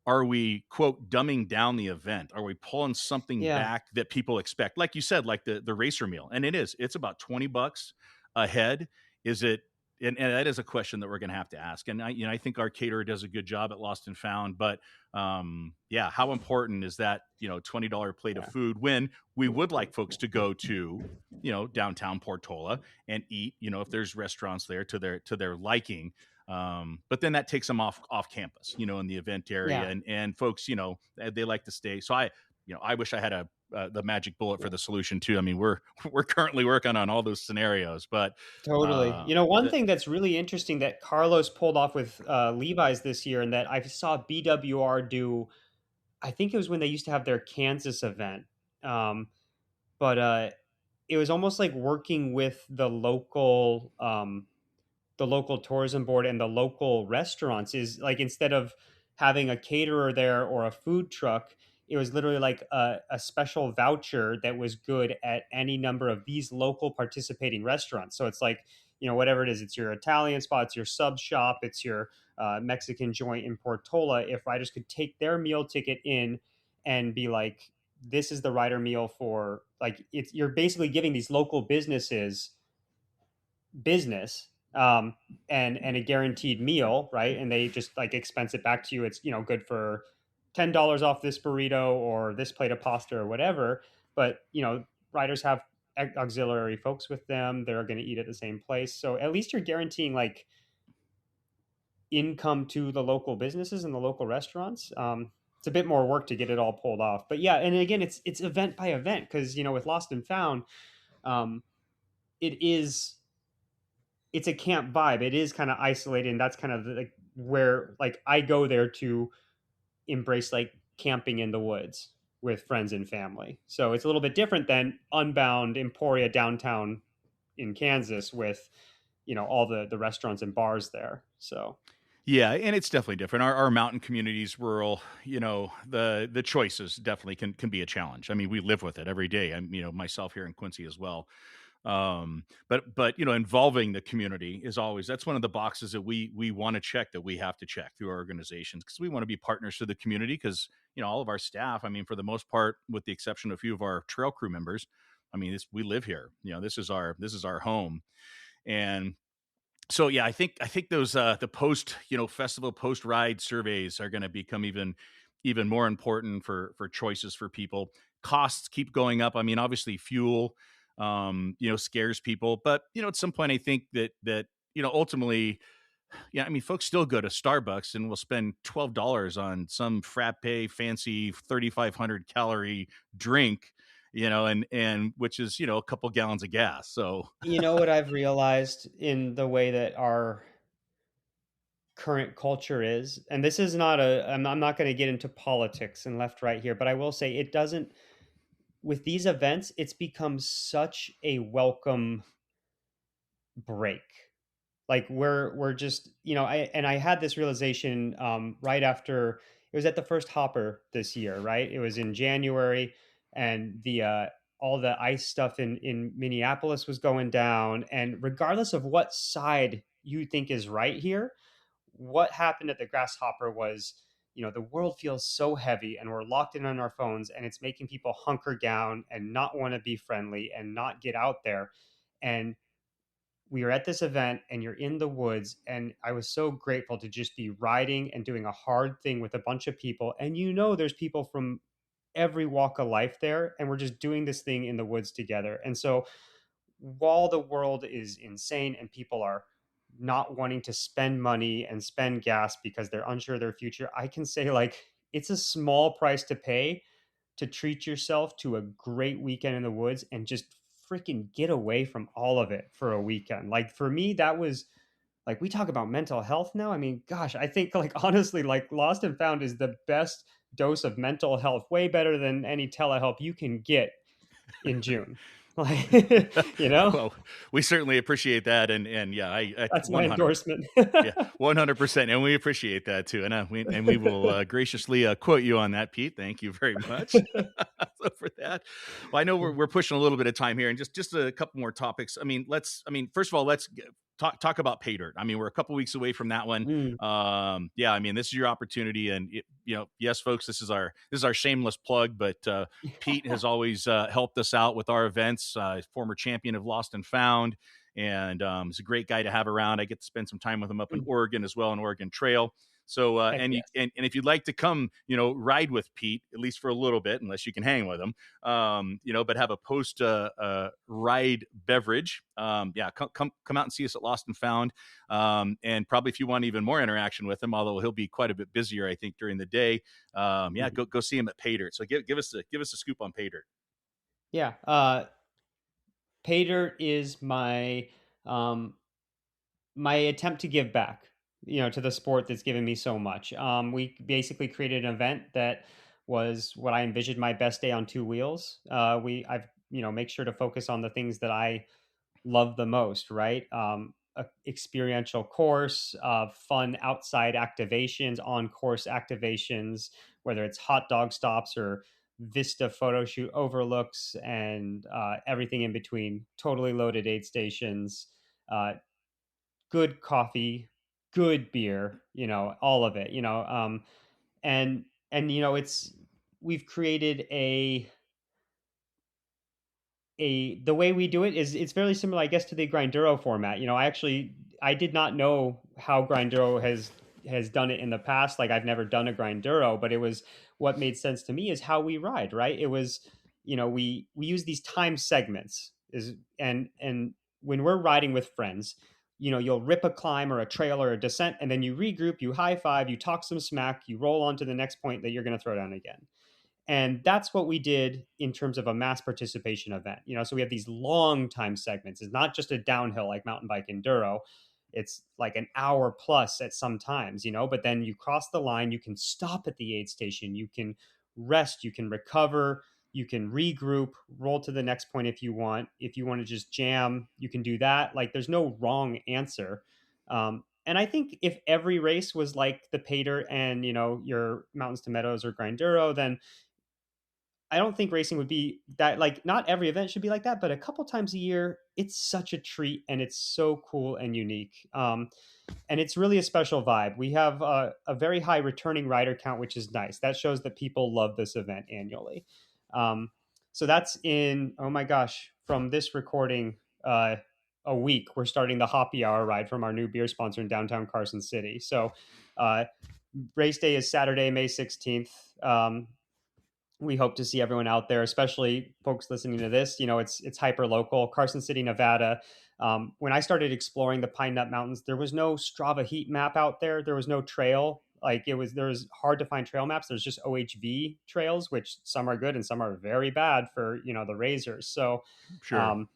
are we, quote, dumbing down the event? Are we pulling something Yeah. back that people expect? Like you said, like the racer meal. And it's about $20 a head. Is it? And that is a question that we're going to have to ask. And I think our caterer does a good job at Lost and Found. But yeah, how important is that $20 plate of Yeah. food when we would like folks to go to downtown Portola and eat? If there's restaurants there to their liking. But then that takes them off campus, in the event area, Yeah. and folks, they like to stay. So I wish I had the magic bullet for Yeah. the solution too. I mean, we're currently working on all those scenarios, but Totally. One the thing that's really interesting that Carlos pulled off with Levi's this year, and that I saw BWR do, I think it was when they used to have their Kansas event. Um, but it was almost like working with the local tourism board and the local restaurants. Is like, instead of having a caterer there or a food truck, it was literally like a special voucher that was good at any number of these local participating restaurants. So it's like, whatever it is, it's your Italian spot, it's your sub shop, it's your Mexican joint in Portola. If riders could take their meal ticket in and be like, this is the rider meal for, like, you're basically giving these local business, and a guaranteed meal, right? And they just like expense it back to you. It's, good for $10 off this burrito or this plate of pasta or whatever. But riders have auxiliary folks with them. They're going to eat at the same place, so at least you're guaranteeing like income to the local businesses and the local restaurants. it's a bit more work to get it all pulled off. But yeah, and again, it's event by event because with Lost and Found, um, it is it's a camp vibe. It is kind of isolated, and that's kind of like where like I go there to embrace like camping in the woods with friends and family. So it's a little bit different than Unbound Emporia downtown in Kansas with all the restaurants and bars there. So Yeah, and it's definitely different. Our mountain communities, rural, the choices definitely can be a challenge. I mean, we live with it every day. I'm, myself here in Quincy as well. But involving the community is always, that's one of the boxes that we want to check, that we have to check through our organizations, because we want to be partners to the community. Because all of our staff, I mean, for the most part, with the exception of a few of our trail crew members, I mean, we live here. This is our home. And so yeah, I think those the post festival post ride surveys are going to become even more important for choices for people. Costs keep going up. I mean, obviously fuel scares people, but at some point I think that ultimately, yeah, I mean, folks still go to Starbucks and will spend $12 on some frappe fancy 3,500 calorie drink, and which is a couple gallons of gas. So what I've realized in the way that our current culture is, and this is not I'm not going to get into politics and left right here, but I will say it doesn't, with these events, it's become such a welcome break. Like we're just, I had this realization right after it was at the first hopper this year, right? It was in January, and the all the ice stuff in Minneapolis was going down, and regardless of what side you think is right here, what happened at the grasshopper was, the world feels so heavy and we're locked in on our phones, and it's making people hunker down and not want to be friendly and not get out there. And we were at this event and you're in the woods, and I was so grateful to just be riding and doing a hard thing with a bunch of people, and there's people from every walk of life there, and we're just doing this thing in the woods together. And so while the world is insane and people are not wanting to spend money and spend gas because they're unsure of their future, I can say like it's a small price to pay to treat yourself to a great weekend in the woods and just freaking get away from all of it for a weekend. Like for me, that was like, we talk about mental health now. I mean, gosh, I think like honestly, like Lost and Found is the best dose of mental health, way better than any telehelp you can get in June. Like, you know, well, we certainly appreciate that, and yeah, I that's my 100. endorsement. Yeah, 100%, and we appreciate that too, and we will graciously quote you on that, Pete. Thank you very much so for that. Well, I know we're pushing a little bit of time here, and just a couple more topics. First of all, let's talk about pay dirt. I mean, we're a couple weeks away from that one. Mm, Yeah, I mean, this is your opportunity, and yes, folks, this is our shameless plug, but Pete has always helped us out with our events. Former champion of Lost and Found, and he's a great guy to have around. I get to spend some time with him up in mm. Oregon as well, on Oregon Trail. So, Heck and you yes. and if you'd like to come, ride with Pete at least for a little bit, unless you can hang with him, but have a post ride beverage. Yeah, come out and see us at Lost and Found, and probably if you want even more interaction with him, although he'll be quite a bit busier, I think, during the day. Yeah, Mhm. go see him at Pay Dirt. So give us a scoop on Pay Dirt. Yeah. Pay dirt is um, my attempt to give back, to the sport that's given me so much. We basically created an event that was what I envisioned my best day on two wheels. I've, make sure to focus on the things that I love the most, right? A experiential course, fun outside activations, on course activations, whether it's hot dog stops or Vista photo shoot overlooks, and everything in between. Totally loaded aid stations, uh, good coffee, good beer, all of it, it's we've created the way we do it is it's very similar, I guess, to the Grinduro format. I did not know how Grinduro has done it in the past. Like I've never done a Grinduro, but it was what made sense to me is how we ride, right? It was, we use these time segments is and when we're riding with friends, you'll rip a climb or a trail or a descent, and then you regroup, you high five, you talk some smack, you roll on to the next point that you're going to throw down again. And that's what we did in terms of a mass participation event. So we have these long time segments. It's not just a downhill like mountain bike enduro. It's like an hour plus at some times, but then you cross the line, you can stop at the aid station, you can rest, you can recover, you can regroup, roll to the next point if you want. If you want to just jam, you can do that. Like there's no wrong answer. And I think if every race was like the Pater and your Mountains to Meadows or Grinduro, then I don't think racing would be that, like, not every event should be like that, but a couple times a year, it's such a treat and it's so cool and unique. And it's really a special vibe. We have a very high returning rider count, which is nice. That shows that people love this event annually. Um, so that's in, oh my gosh, from this recording, a week, we're starting the Hoppy Hour ride from our new beer sponsor in downtown Carson City. So uh, race day is Saturday, May 16th. We hope to see everyone out there, especially folks listening to this. It's hyper local, Carson City, Nevada. When I started exploring the Pine Nut Mountains, there was no Strava heat map out there. There was no trail. Like there was hard to find trail maps. There's just OHV trails, which some are good and some are very bad for the razors. So Sure. um,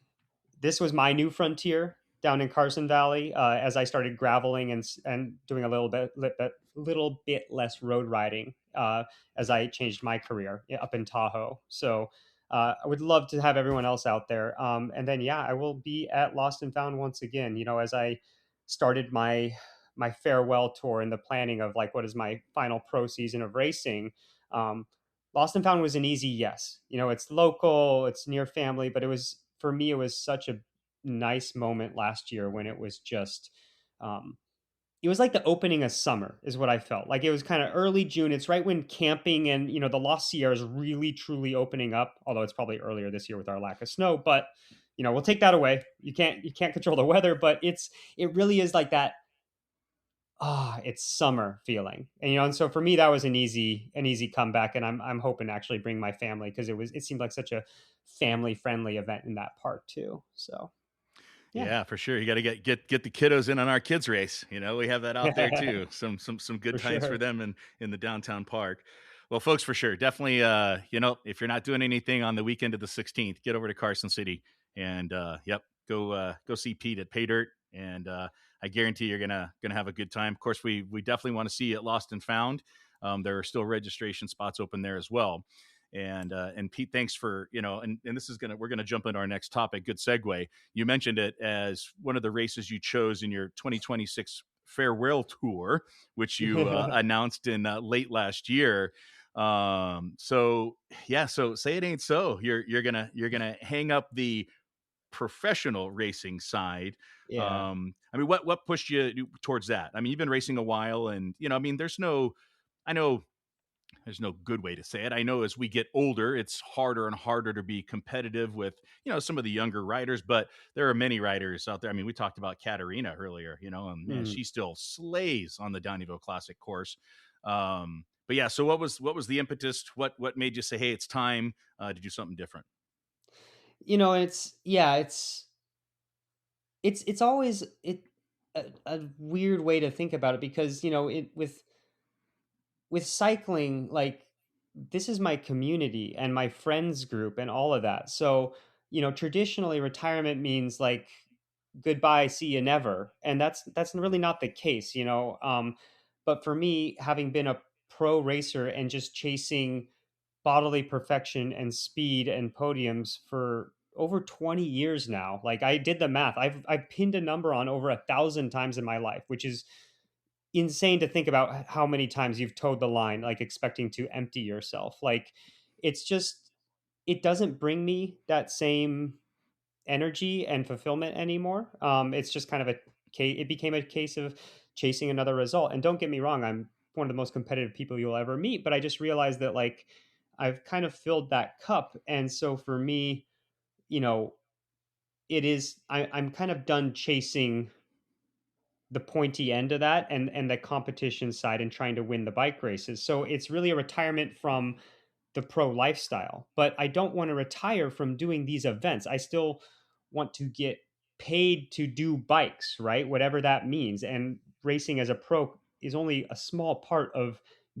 this was my new frontier down in Carson Valley as I started graveling and doing a little bit less road riding as I changed my career up in Tahoe. So I would love to have everyone else out there. And then I will be at Lost and Found once again. As I started my farewell tour and the planning of like what is my final pro season of racing. Um, Lost and Found was an easy yes. It's local, it's near family, but it was for me, it was such a nice moment last year when it was just, um, it was like the opening of summer, is what I felt. Like it was kind of early June. It's right when camping and the Lost Sierra is really truly opening up. Although it's probably earlier this year with our lack of snow, but we'll take that away. You can't control the weather, but it really is like that it's summer feeling. And so for me that was an easy comeback, and I'm hoping to actually bring my family because it seemed like such a family friendly event in that park too. So yeah. Yeah, for sure. You got to get the kiddos in on our kids race. We have that out there too. Some good For times for sure. them in the downtown park. Well, folks, for sure, definitely. If you're not doing anything on the weekend of the 16th, get over to Carson City and yep, go see Pete at Pay Dirt, and I guarantee you're gonna have a good time. Of course, we definitely want to see you at Lost and Found. There are still registration spots open there as well. And Pete, thanks for and this is we're gonna jump into our next topic. Good segue. You mentioned it as one of the races you chose in your 2026 farewell tour, which you announced in late last year. So yeah, so say it ain't so. You're gonna hang up the professional racing side. Yeah. I mean, what pushed you towards that? I mean, you've been racing a while, and I mean, I know there's no good way to say it. I know as we get older, it's harder and harder to be competitive with, some of the younger riders, but there are many riders out there. I mean, we talked about Katarina earlier, and man, Mhm. she still slays on the Downeyville Classic course. But yeah, so what was the impetus? What made you say, hey, it's time to do something different? It's always a weird way to think about it because it with cycling, like, this is my community and my friends group and all of that. So, traditionally retirement means like goodbye, see you never. And that's really not the case, but for me, having been a pro racer and just chasing bodily perfection and speed and podiums for over 20 years now. Like I did the math. I've pinned a number on over 1,000 times in my life, which is insane to think about how many times you've towed the line, like expecting to empty yourself. Like it's just, it doesn't bring me that same energy and fulfillment anymore. It's just kind of it became a case of chasing another result. And don't get me wrong, I'm one of the most competitive people you'll ever meet, but I just realized that like I've kind of filled that cup. And so for me, you know, I'm kind of done chasing the pointy end of that and the competition side and trying to win the bike races. So it's really a retirement from the pro lifestyle. But I don't want to retire from doing these events. I still want to get paid to do bikes, right? Whatever that means. And racing as a pro is only a small part of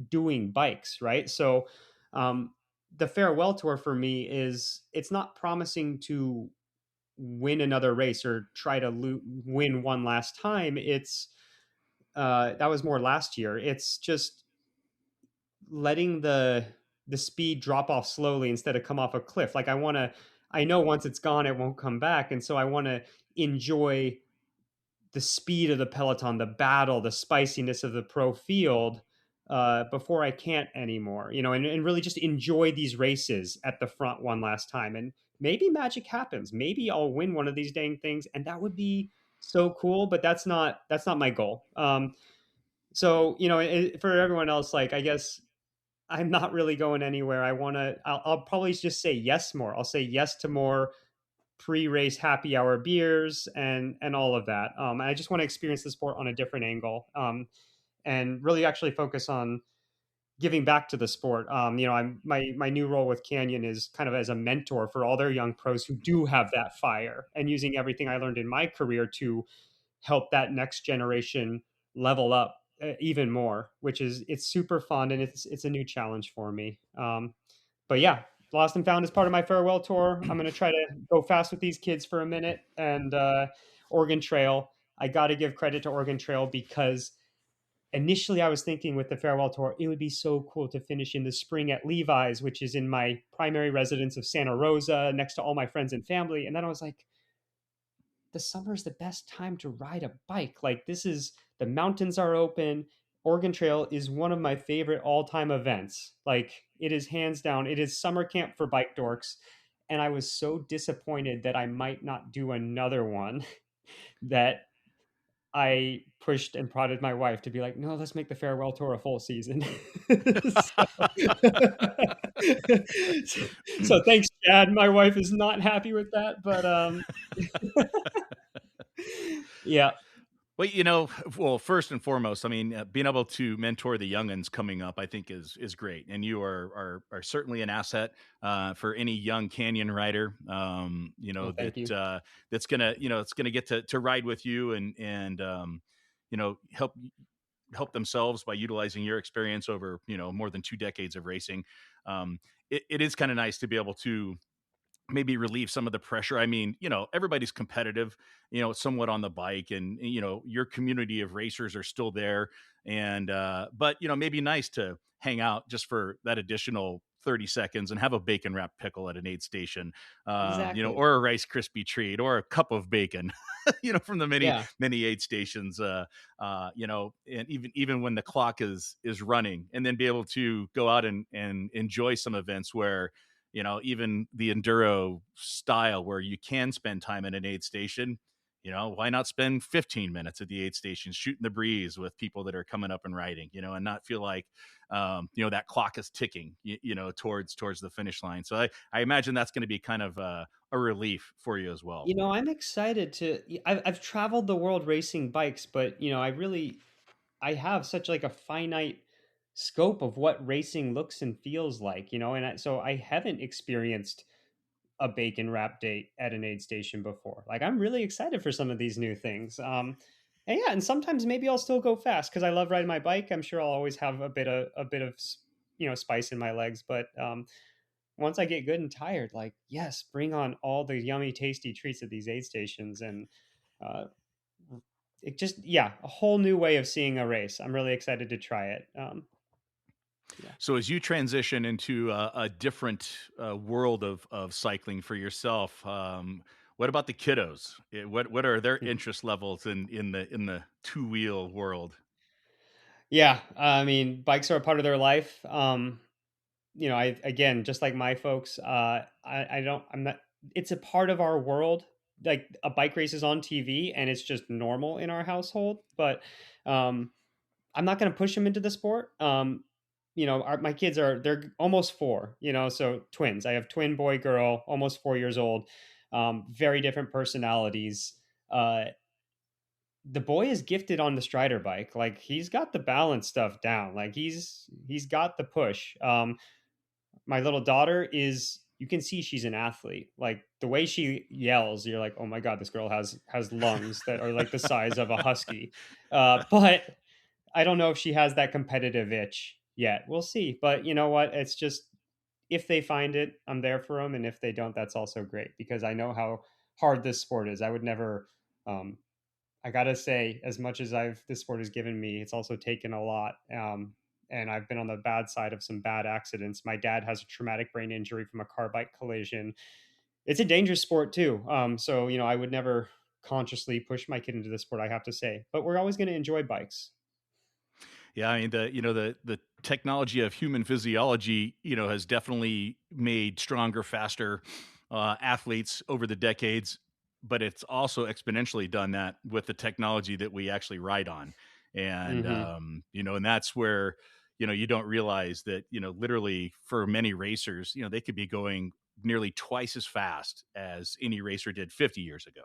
doing bikes, right? So, um, the farewell tour for me is it's not promising to win another race or try to win one last time. It's that was more last year. It's just letting the speed drop off slowly instead of come off a cliff. Like I know once it's gone, it won't come back. And so I want to enjoy the speed of the peloton, the battle, the spiciness of the pro field before I can't anymore, and really just enjoy these races at the front one last time. And maybe magic happens. Maybe I'll win one of these dang things, and that would be so cool. But that's not my goal. So for everyone else, like I guess I'm not really going anywhere. I'll probably just say yes more. I'll say yes to more pre-race happy hour beers and all of that. I just want to experience the sport on a different angle, and really actually focus on giving back to the sport. I'm my new role with Canyon is kind of as a mentor for all their young pros who do have that fire, and using everything I learned in my career to help that next generation level up even more, which is it's super fun, and it's a new challenge for me. But yeah, Lost and Found is part of my farewell tour. I'm going to try to go fast with these kids for a minute. And Oregon Trail, I got to give credit to Oregon Trail because initially I was thinking with the farewell tour, it would be so cool to finish in the spring at Levi's, which is in my primary residence of Santa Rosa, next to all my friends and family. And then I was like, the summer is the best time to ride a bike. Like the mountains are open. Oregon Trail is one of my favorite all-time events. Like it is hands down. It is summer camp for bike dorks. And I was so disappointed that I might not do another one that I pushed and prodded my wife to be like, no, let's make the farewell tour a full season. so thanks, Chad. My wife is not happy with that, but yeah, Well, well, first and foremost, I mean, being able to mentor the youngins coming up, I think is great, and you are certainly an asset for any young canyon rider. oh, thank you. That's gonna it's gonna get to ride with you and help themselves by utilizing your experience over more than 2 decades of racing. It is kind of nice to be able to maybe relieve some of the pressure. I mean, everybody's competitive, somewhat on the bike, and your community of racers are still there. And but maybe nice to hang out just for that additional 30 seconds and have a bacon wrapped pickle at an aid station, Exactly. or a Rice Krispie treat or a cup of bacon, from the many, Yeah. many aid stations, and even when the clock is running, and then be able to go out and enjoy some events where even the enduro style where you can spend time in an aid station, why not spend 15 minutes at the aid station shooting the breeze with people that are coming up and riding, and not feel like, that clock is ticking, towards the finish line. So I imagine that's going to be kind of a relief for you as well. I'm excited I've traveled the world racing bikes, but I have such like a finite scope of what racing looks and feels like, so I haven't experienced a bacon wrap date at an aid station before. Like I'm really excited for some of these new things. And yeah, and sometimes maybe I'll still go fast because I love riding my bike. I'm sure I'll always have a bit of spice in my legs, but once I get good and tired, like yes, bring on all the yummy, tasty treats at these aid stations, and uh, it just yeah, a whole new way of seeing a race. I'm really excited to try it. Yeah. So as you transition into a different world of cycling for yourself, what about the kiddos? What are their interest levels in the two-wheel world? Yeah, I mean, bikes are a part of their life. I again, just like my folks, I don't, I'm not. It's a part of our world. Like a bike race is on TV, and it's just normal in our household. But um, I'm not going to push them into the sport. My kids they're almost 4. So twins. I have twin boy girl, almost 4 years old. Very different personalities. Uh, the boy is gifted on the Strider bike. Like he's got the balance stuff down. Like he's got the push. My little daughter is you can see she's an athlete. Like the way she yells, you're like, oh my god, this girl has lungs that are like the size of a husky. But I don't know if she has that competitive itch yet. We'll see. But you know what? It's just if they find it, I'm there for them, and if they don't, that's also great because I know how hard this sport is. I would never. Um, I gotta say, as much as this sport has given me, it's also taken a lot. And I've been on the bad side of some bad accidents. My dad has a traumatic brain injury from a car bike collision. It's a dangerous sport too. So I would never consciously push my kid into the sport. I have to say, but we're always going to enjoy bikes. Yeah, I mean the technology of human physiology, has definitely made stronger, faster athletes over the decades, but it's also exponentially done that with the technology that we actually ride on, and Hmm. and that's where you don't realize that literally for many racers, they could be going nearly twice as fast as any racer did 50 years ago.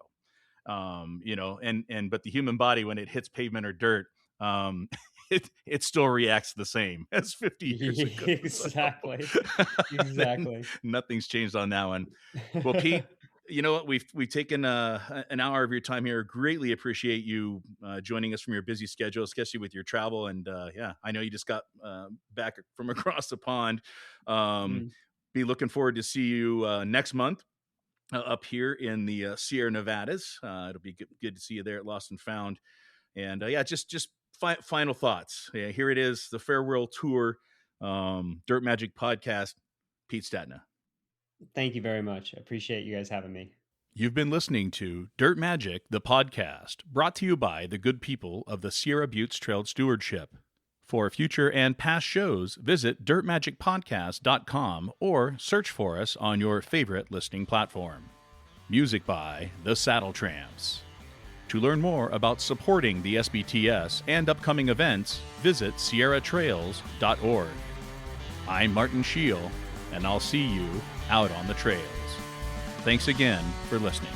But the human body, when it hits pavement or dirt, um, it still reacts the same as 50 years ago. So Exactly. Exactly. nothing's changed on that one. Well, Pete, you know what? We've taken an hour of your time here. Greatly appreciate you joining us from your busy schedule, especially with your travel. And yeah, I know you just got back from across the pond. Um, Mm. be looking forward to see you next month up here in the Sierra Nevadas. It'll be good to see you there at Lost and Found. And yeah, just final thoughts. Yeah, here it is, the Farewell Tour, Dirt Magic Podcast. Pete Stetina. Thank you very much. I appreciate you guys having me. You've been listening to Dirt Magic, the podcast, brought to you by the good people of the Sierra Buttes Trail Stewardship. For future and past shows, visit dirtmagicpodcast.com or search for us on your favorite listening platform. Music by The Saddle Tramps. To learn more about supporting the SBTS and upcoming events, visit sierratrails.org. I'm Martin Scheel, and I'll see you out on the trails. Thanks again for listening.